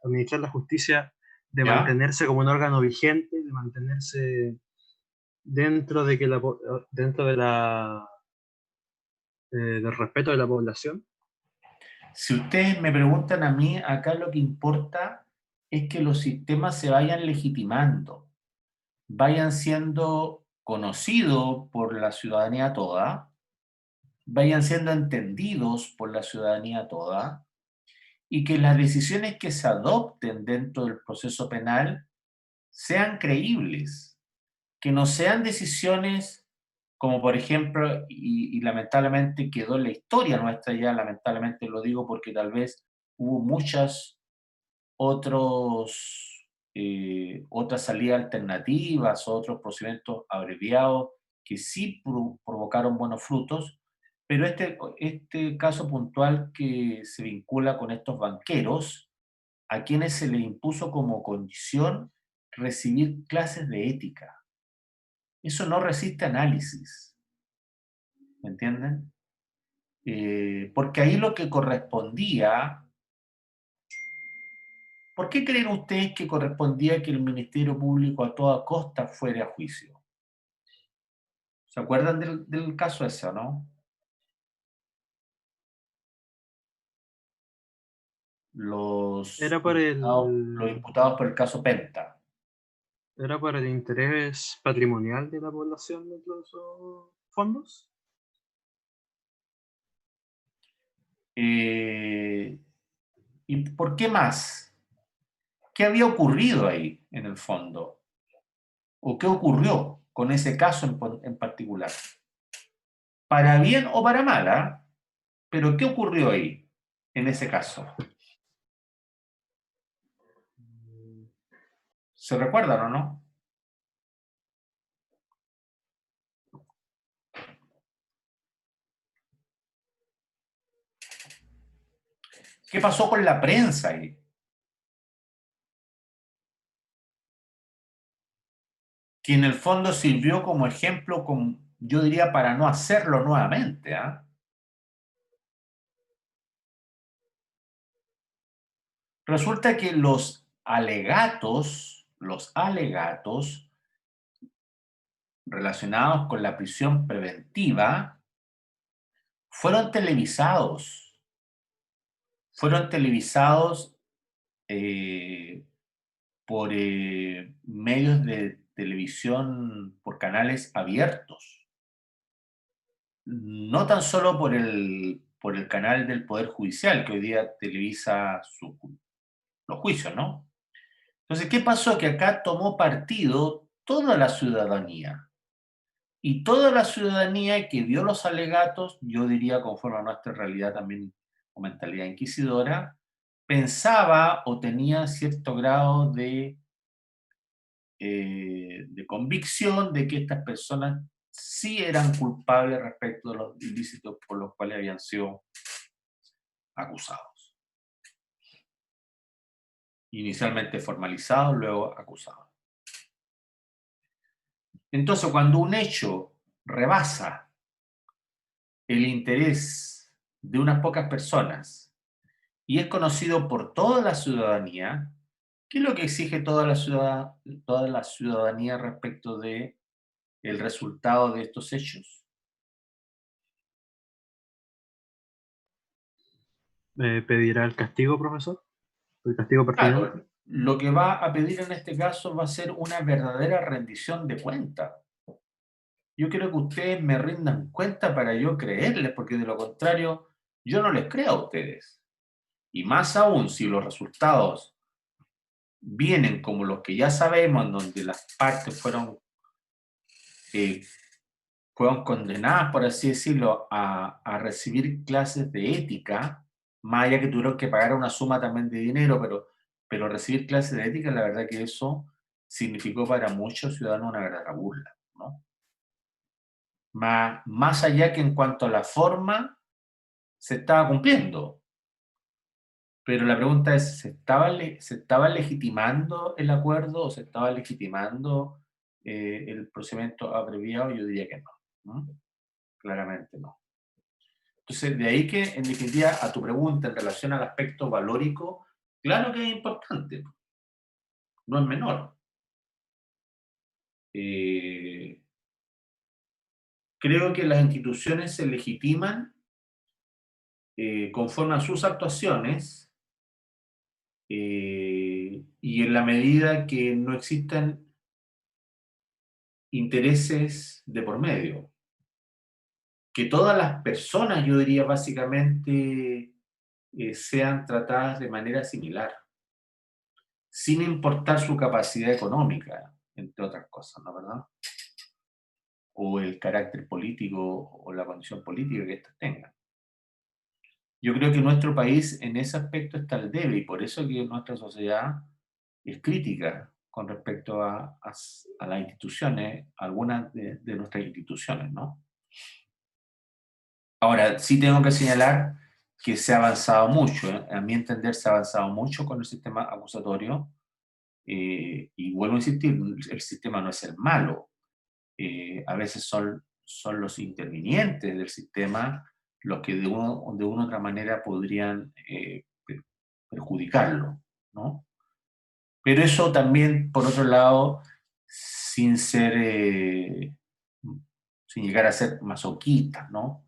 administrar la justicia, de ¿Ya? mantenerse como un órgano vigente, de mantenerse dentro de que dentro de del respeto de la población. Si ustedes me preguntan a mí, acá lo que importa es que los sistemas se vayan legitimando, vayan siendo conocidos por la ciudadanía toda, vayan siendo entendidos por la ciudadanía toda, y que las decisiones que se adopten dentro del proceso penal sean creíbles, que no sean decisiones como por ejemplo, y lamentablemente quedó en la historia nuestra ya, lamentablemente lo digo porque tal vez hubo muchas otras salidas alternativas, otros procedimientos abreviados que sí provocaron buenos frutos, pero este caso puntual que se vincula con estos banqueros, a quienes se les impuso como condición recibir clases de ética. eso no resiste análisis. ¿Me entienden? Porque ahí lo que correspondía... ¿Por qué creen ustedes que correspondía que el Ministerio Público a toda costa fuera a juicio? ¿Se acuerdan del caso ese, no? Era por Los imputados por el caso Penta. ¿Era por el interés patrimonial de la población dentro de esos fondos? ¿Y por qué más? ¿Qué había ocurrido ahí, en el fondo? ¿O qué ocurrió con ese caso en particular? Para bien o para mal, ¿ah? Pero ¿qué ocurrió ahí, en ese caso? ¿Se recuerdan o no? ¿Qué pasó con la prensa ahí? Que en el fondo sirvió como ejemplo, yo diría, para no hacerlo nuevamente, ¿ah? Resulta que los alegatos relacionados con la prisión preventiva fueron televisados. Fueron televisados por medios de televisión, por canales abiertos. No tan solo por el canal del Poder Judicial, que hoy día televisa los juicios, ¿no? Entonces, ¿qué pasó? Que acá tomó partido toda la ciudadanía. Y toda la ciudadanía que vio los alegatos, yo diría conforme a nuestra realidad también o mentalidad inquisidora, pensaba o tenía cierto grado de convicción de que estas personas sí eran culpables respecto de los ilícitos por los cuales habían sido acusados. Inicialmente formalizados, luego acusados. Entonces, cuando un hecho rebasa el interés de unas pocas personas y es conocido por toda la ciudadanía, ¿qué es lo que exige toda la ciudadanía respecto de el resultado de estos hechos? ¿Pedirá el castigo, profesor? ¿El castigo pertinente? Claro, lo que va a pedir en este caso va a ser una verdadera rendición de cuentas. Yo quiero que ustedes me rindan cuenta para yo creerles, porque de lo contrario, yo no les creo a ustedes. Y más aún si los resultados vienen como los que ya sabemos, en donde las partes fueron condenadas, por así decirlo, a recibir clases de ética, más allá que tuvieron que pagar una suma también de dinero, pero recibir clases de ética, la verdad que eso significó para muchos ciudadanos una verdadera burla, ¿no? Más allá que en cuanto a la forma, se estaba cumpliendo. Pero la pregunta es, ¿se estaba legitimando el acuerdo o se estaba legitimando el procedimiento abreviado? Yo diría que no, ¿no? Claramente no. Entonces, de ahí que, en definitiva, a tu pregunta en relación al aspecto valórico, claro que es importante, no es menor. Creo que las instituciones se legitiman conforme a sus actuaciones y en la medida que no existen intereses de por medio. Que todas las personas, yo diría básicamente, sean tratadas de manera similar, sin importar su capacidad económica, entre otras cosas, ¿no, verdad? O el carácter político o la condición política que éstas tengan. Yo creo que nuestro país en ese aspecto está al debe y por eso que nuestra sociedad es crítica con respecto a las instituciones, algunas de nuestras instituciones, ¿no? Ahora, sí tengo que señalar que se ha avanzado mucho, ¿eh? A mi entender se ha avanzado mucho con el sistema acusatorio y vuelvo a insistir, el sistema no es el malo, A veces son los intervinientes del sistema los que de una u otra manera podrían perjudicarlo, ¿no? Pero eso también, por otro lado, sin llegar a ser masoquista, ¿no?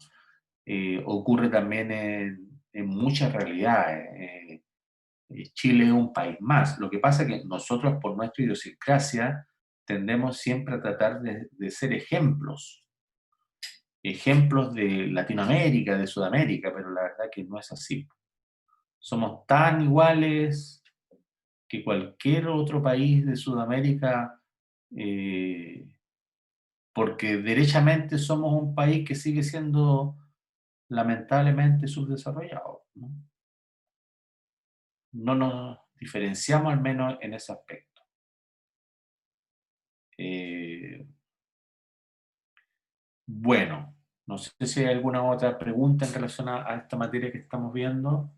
Ocurre también en muchas realidades. Chile es un país más. Lo que pasa es que nosotros, por nuestra idiosincrasia, tendemos siempre a tratar de ser ejemplos de Latinoamérica, de Sudamérica, pero la verdad que no es así. Somos tan iguales que cualquier otro país de Sudamérica, porque derechamente somos un país que sigue siendo lamentablemente subdesarrollado, ¿no? No nos diferenciamos al menos en ese aspecto. Bueno, no sé si hay alguna otra pregunta en relación a esta materia que estamos viendo.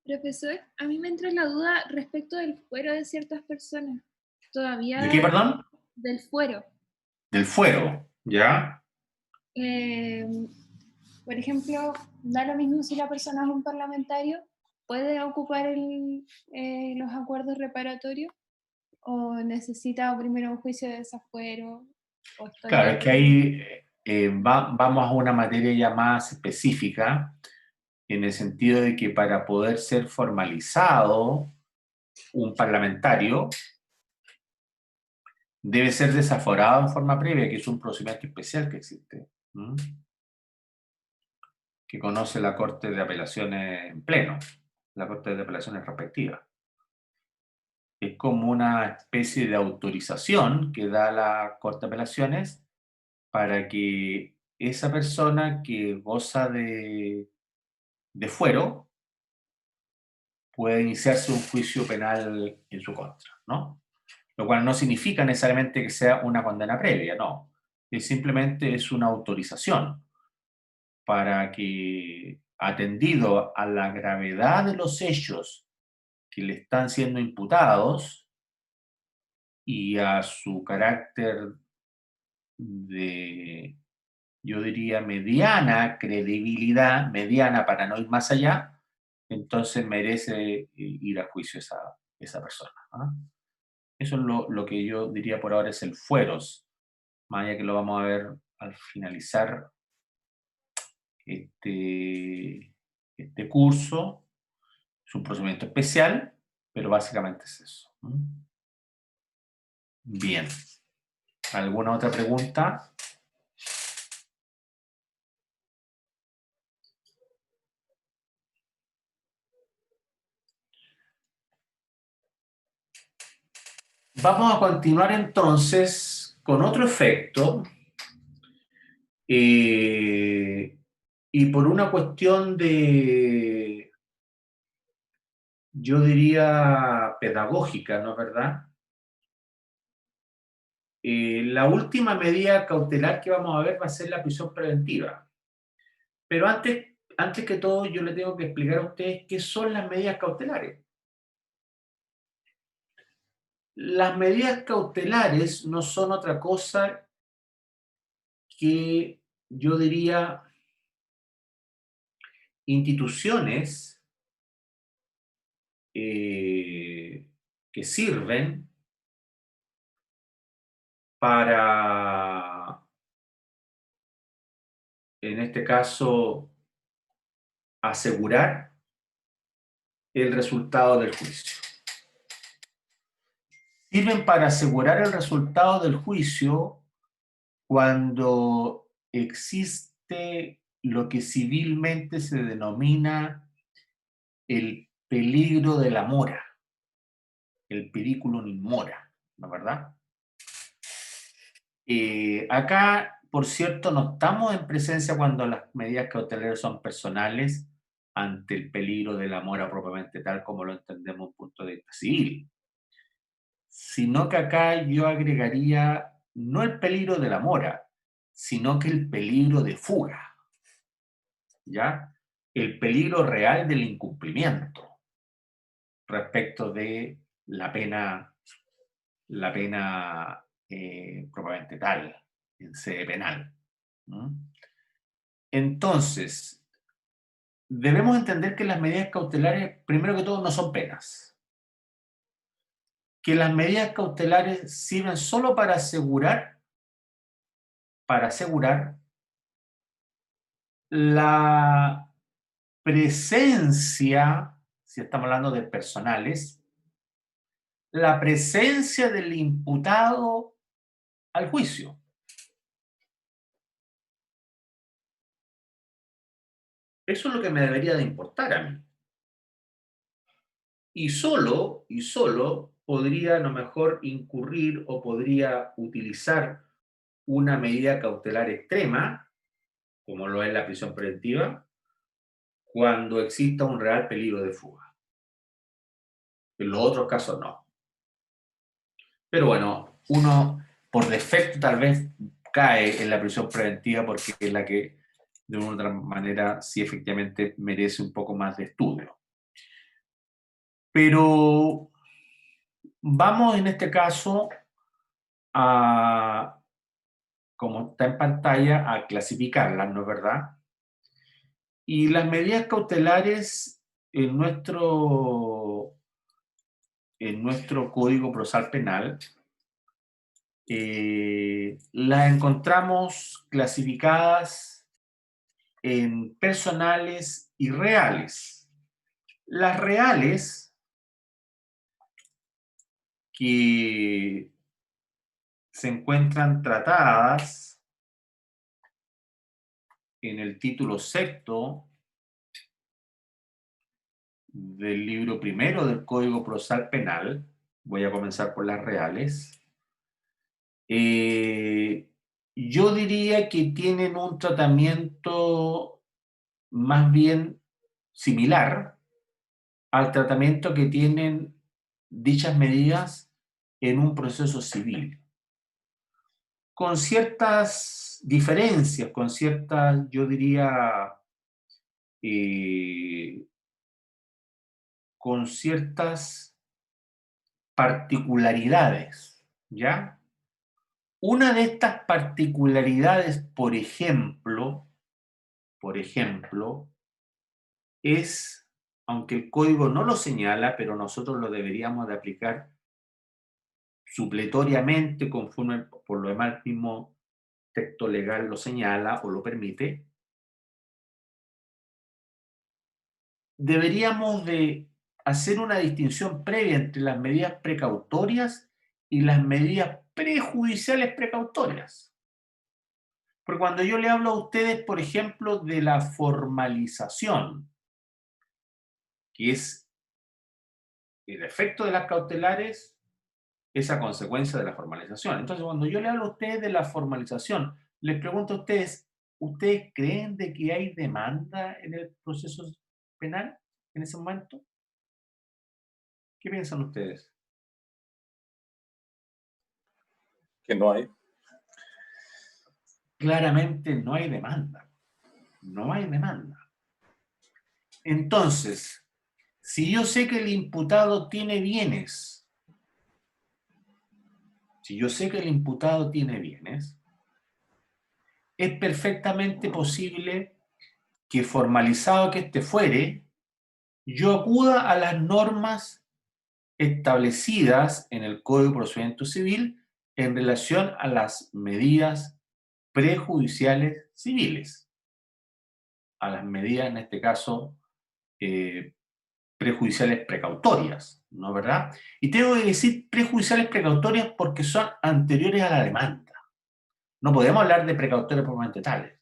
Profesor, a mí me entra la duda respecto del fuero de ciertas personas. Todavía ¿De qué, perdón? del fuero. Del fuero, ¿ya? Eh, por ejemplo, da lo mismo si la persona es un parlamentario, puede ocupar los acuerdos reparatorios o necesita primero un juicio de desafuero. Claro, es que ahí vamos a una materia ya más específica, en el sentido de que para poder ser formalizado un parlamentario debe ser desaforado en forma previa, que es un procedimiento especial que existe, ¿m? Que conoce la Corte de Apelaciones en pleno, la Corte de Apelaciones respectiva. Es como una especie de autorización que da la Corte de Apelaciones para que esa persona que goza de fuero pueda iniciarse un juicio penal en su contra, ¿no? Lo cual no significa necesariamente que sea una condena previa, no. Simplemente es una autorización para que, atendido a la gravedad de los hechos que le están siendo imputados y a su carácter de, yo diría, mediana credibilidad, mediana para no ir más allá, entonces merece ir a juicio esa persona, ¿ah? Eso es lo que yo diría por ahora es el fueros, más allá que lo vamos a ver al finalizar este curso. Es un procedimiento especial, pero básicamente es eso. Bien. ¿Alguna otra pregunta? Vamos a continuar entonces con otro efecto. Y por una cuestión de, yo diría, pedagógica, ¿no es verdad? La última medida cautelar que vamos a ver va a ser la prisión preventiva. Pero antes que todo, yo le tengo que explicar a ustedes qué son las medidas cautelares. Las medidas cautelares no son otra cosa que, yo diría, instituciones que sirven para, en este caso, asegurar el resultado del juicio. Sirven para asegurar el resultado del juicio cuando existe lo que civilmente se denomina el peligro de la mora, el periculum in mora, ¿no es verdad? Acá, por cierto, no estamos en presencia cuando las medidas cautelares son personales ante el peligro de la mora propiamente tal como lo entendemos desde un punto de vista civil, sino que acá yo agregaría no el peligro de la mora, sino que el peligro de fuga, ¿ya? El peligro real del incumplimiento respecto de la pena la pena propiamente tal, en sede penal. Entonces, debemos entender que las medidas cautelares, primero que todo, no son penas. Que las medidas cautelares sirven solo para asegurar la presencia, si estamos hablando de personales, la presencia del imputado al juicio. Eso es lo que me debería de importar a mí. Y solo podría a lo mejor incurrir o podría utilizar una medida cautelar extrema, como lo es la prisión preventiva, cuando exista un real peligro de fuga. En los otros casos no. Pero bueno, uno por defecto tal vez cae en la prisión preventiva porque es la que de una u otra manera sí efectivamente merece un poco más de estudio. Pero vamos en este caso a, como está en pantalla, a clasificarlas, ¿no es verdad? Y las medidas cautelares en nuestro Código Procesal Penal las encontramos clasificadas en personales y reales. Las reales, que se encuentran tratadas en el título sexto del libro primero del Código Procesal Penal, voy a comenzar por las reales, yo diría que tienen un tratamiento más bien similar al tratamiento que tienen dichas medidas en un proceso civil, con ciertas diferencias, con ciertas, yo diría, con ciertas particularidades, ¿ya? Una de estas particularidades, por ejemplo, es, aunque el código no lo señala, pero nosotros lo deberíamos de aplicar supletoriamente, conforme por lo demás el mismo texto legal lo señala o lo permite, deberíamos de hacer una distinción previa entre las medidas precautorias y las medidas prejudiciales precautorias. Porque cuando yo le hablo a ustedes, por ejemplo, de la formalización, que es el efecto de las cautelares, es a consecuencia de la formalización. Entonces, cuando yo le hablo a ustedes de la formalización, les pregunto a ustedes, ¿ustedes creen de que hay demanda en el proceso penal en ese momento? ¿Qué piensan ustedes? Que no hay. Claramente no hay demanda. No hay demanda. Entonces, si yo sé que el imputado tiene bienes, es perfectamente posible que, formalizado que éste fuere, yo acuda a las normas establecidas en el Código de Procedimiento Civil en relación a las medidas prejudiciales civiles, a las medidas, en este caso, prejudiciales precautorias, ¿no es verdad? Y tengo que decir prejudiciales precautorias porque son anteriores a la demanda. No podemos hablar de precautorias propiamente tales,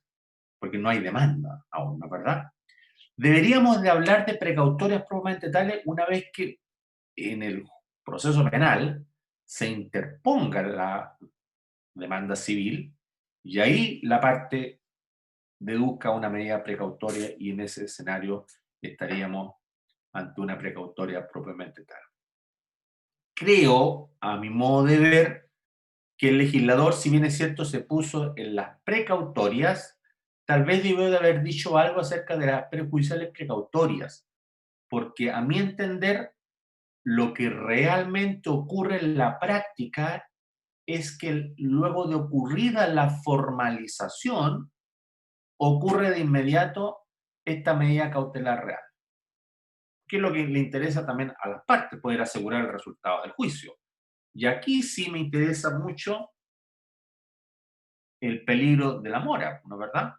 porque no hay demanda aún, ¿no es verdad? Deberíamos de hablar de precautorias propiamente tales una vez que en el proceso penal se interponga la demanda civil y ahí la parte deduzca una medida precautoria y en ese escenario estaríamos ante una precautoria propiamente tal. Creo, a mi modo de ver, que el legislador, si bien es cierto, se puso en las precautorias, tal vez debió de haber dicho algo acerca de las prejudiciales precautorias, porque a mi entender, Lo que realmente ocurre en la práctica es que luego de ocurrida la formalización, ocurre de inmediato esta medida cautelar real. ¿Qué es lo que le interesa también a las partes? Poder asegurar el resultado del juicio. Y aquí sí me interesa mucho el peligro de la mora, ¿no es verdad?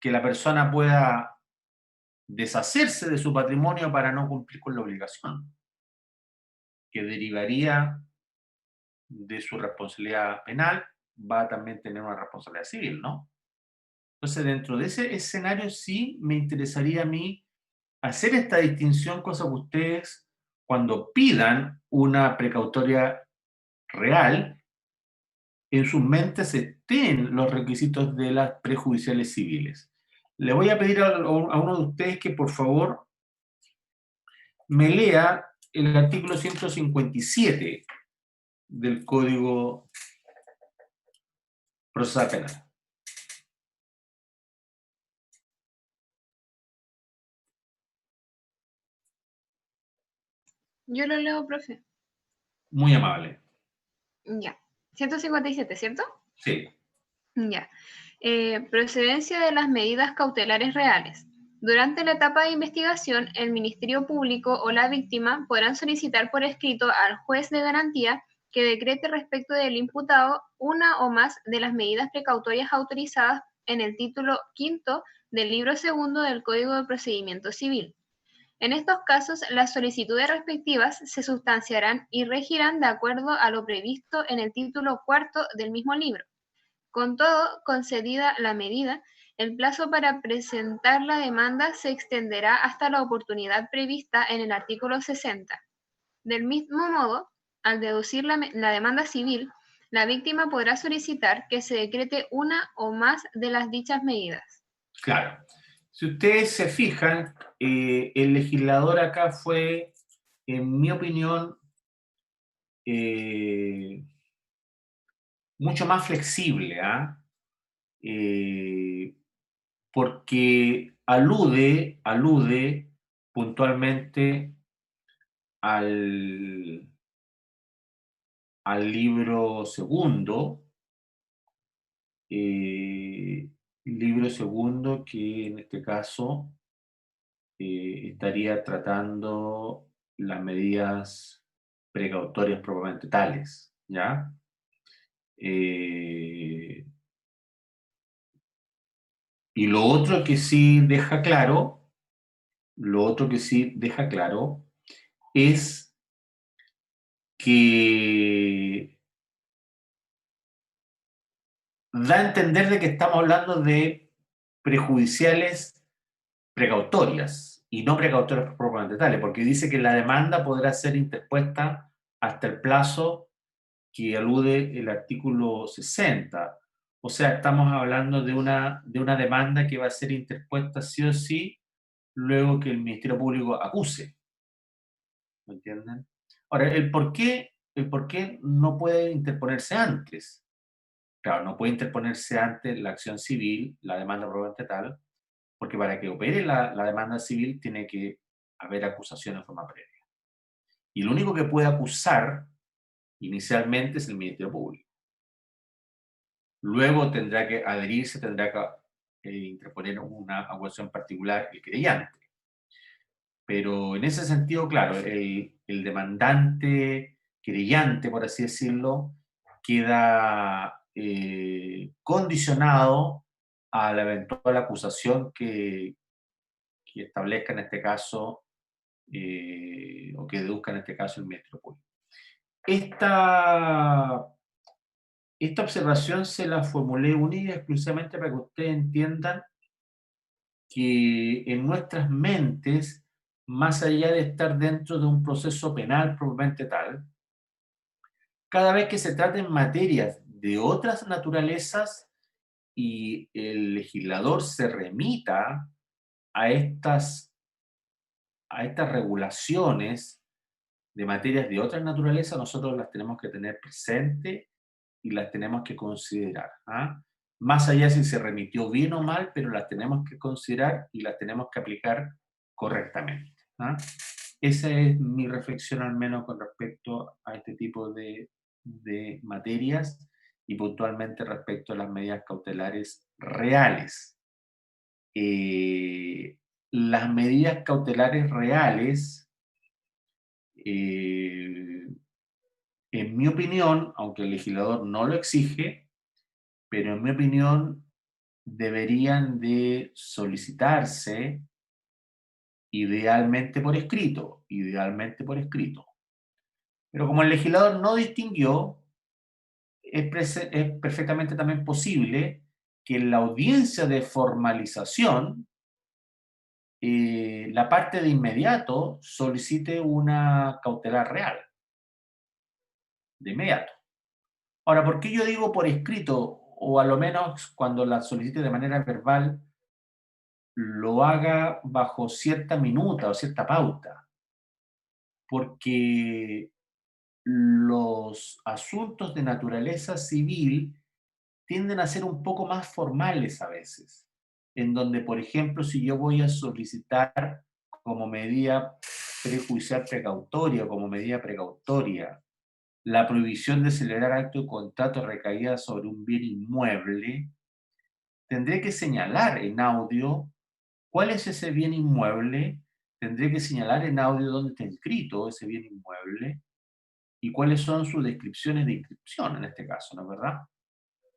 Que la persona pueda deshacerse de su patrimonio para no cumplir con la obligación, que derivaría de su responsabilidad penal, va a también tener una responsabilidad civil, ¿no? Entonces, dentro de ese escenario sí me interesaría a mí hacer esta distinción, cosa que ustedes, cuando pidan una precautoria real, en sus mentes estén los requisitos de las prejudiciales civiles. Le voy a pedir a uno de ustedes que por favor me lea el artículo 157 del Código Procesal Penal. Yo lo leo, profe. Muy amable. Ya. 157, ¿cierto? Sí. Ya. Procedencia de las medidas cautelares reales. Durante la etapa de investigación, el Ministerio Público o la víctima podrán solicitar por escrito al juez de garantía que decrete respecto del imputado una o más de las medidas precautorias autorizadas en el título quinto del libro segundo del Código de Procedimiento Civil. En estos casos, las solicitudes respectivas se sustanciarán y regirán de acuerdo a lo previsto en el título cuarto del mismo libro. Con todo, concedida la medida, el plazo para presentar la demanda se extenderá hasta la oportunidad prevista en el artículo 60. Del mismo modo, al deducir la demanda civil, la víctima podrá solicitar que se decrete una o más de las dichas medidas. Claro. Si ustedes se fijan, el legislador acá fue, en mi opinión, mucho más flexible, ¿ah? Porque alude puntualmente al libro segundo, que en este caso estaría tratando las medidas precautorias propiamente tales, ¿ya? Y lo otro que sí deja claro, es que da a entender de que estamos hablando de prejudiciales precautorias y no precautorias propiamente tales, porque dice que la demanda podrá ser interpuesta hasta el plazo que alude el artículo 60. O sea, estamos hablando de una demanda que va a ser interpuesta sí o sí luego que el Ministerio Público acuse. ¿Me entienden? Ahora, el por qué no puede interponerse antes. Claro, no puede interponerse antes la acción civil, la demanda propiamente tal, porque para que opere la demanda civil tiene que haber acusación en forma previa. Y el único que puede acusar inicialmente es el Ministerio Público. Luego tendrá que adherirse, tendrá que interponer una acusación particular el querellante. Pero en ese sentido, claro, el demandante querellante, por así decirlo, queda condicionado a la eventual acusación que establezca en este caso, o que deduzca en este caso el Ministerio Público. Esta observación se la formulé única y exclusivamente para que ustedes entiendan que en nuestras mentes, más allá de estar dentro de un proceso penal propiamente tal, cada vez que se traten materias de otras naturalezas y el legislador se remita a estas regulaciones de materias de otra naturaleza, nosotros las tenemos que tener presentes y las tenemos que considerar. ¿Ah? Más allá si se remitió bien o mal, pero las tenemos que considerar y las tenemos que aplicar correctamente. ¿Ah? esa es mi reflexión al menos con respecto a este tipo de materias y puntualmente respecto a las medidas cautelares reales. Las medidas cautelares reales, en mi opinión, aunque el legislador no lo exige, pero en mi opinión deberían de solicitarse idealmente por escrito, Pero como el legislador no distinguió, es perfectamente también posible que en la audiencia de formalización la parte de inmediato solicite una cautelar real, de inmediato. Ahora, ¿por qué yo digo por escrito, o a lo menos cuando la solicite de manera verbal, lo haga bajo cierta minuta o cierta pauta? Porque los asuntos de naturaleza civil tienden a ser un poco más formales a veces, en donde, por ejemplo, si yo voy a solicitar como medida prejudicial precautoria, como medida precautoria, la prohibición de celebrar acto de contrato recaída sobre un bien inmueble, tendré que señalar en audio cuál es ese bien inmueble, tendré que señalar en audio dónde está inscrito ese bien inmueble y cuáles son sus descripciones de inscripción en este caso, ¿no es verdad?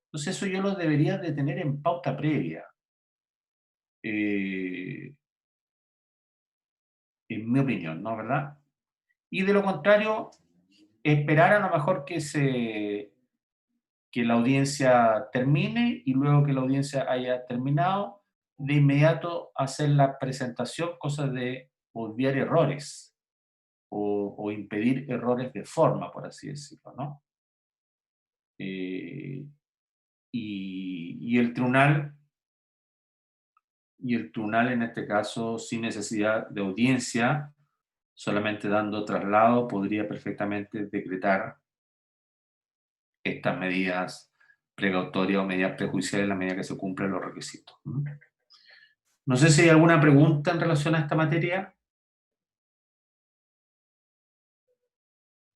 Entonces eso yo lo debería de tener en pauta previa. En mi opinión, ¿no? ¿Verdad? Y de lo contrario, esperar a lo mejor que la audiencia termine y luego que la audiencia haya terminado, de inmediato hacer la presentación, cosa de obviar errores o impedir errores de forma, por así decirlo, ¿no? Y el tribunal en este caso, sin necesidad de audiencia, solamente dando traslado, podría perfectamente decretar estas medidas precautorias o medidas prejudiciales en la medida que se cumplan los requisitos. No sé si hay alguna pregunta en relación a esta materia.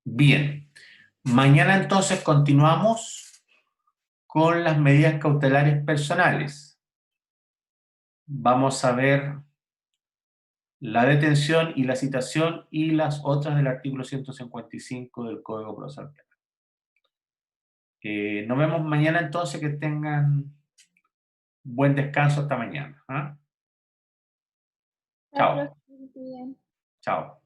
Bien. Mañana entonces continuamos con las medidas cautelares personales. Vamos a ver la detención y la citación y las otras del artículo 155 del Código Procesal Penal. Nos vemos mañana entonces, que tengan buen descanso hasta mañana. ¿Ah? Chao. Bien. Chao.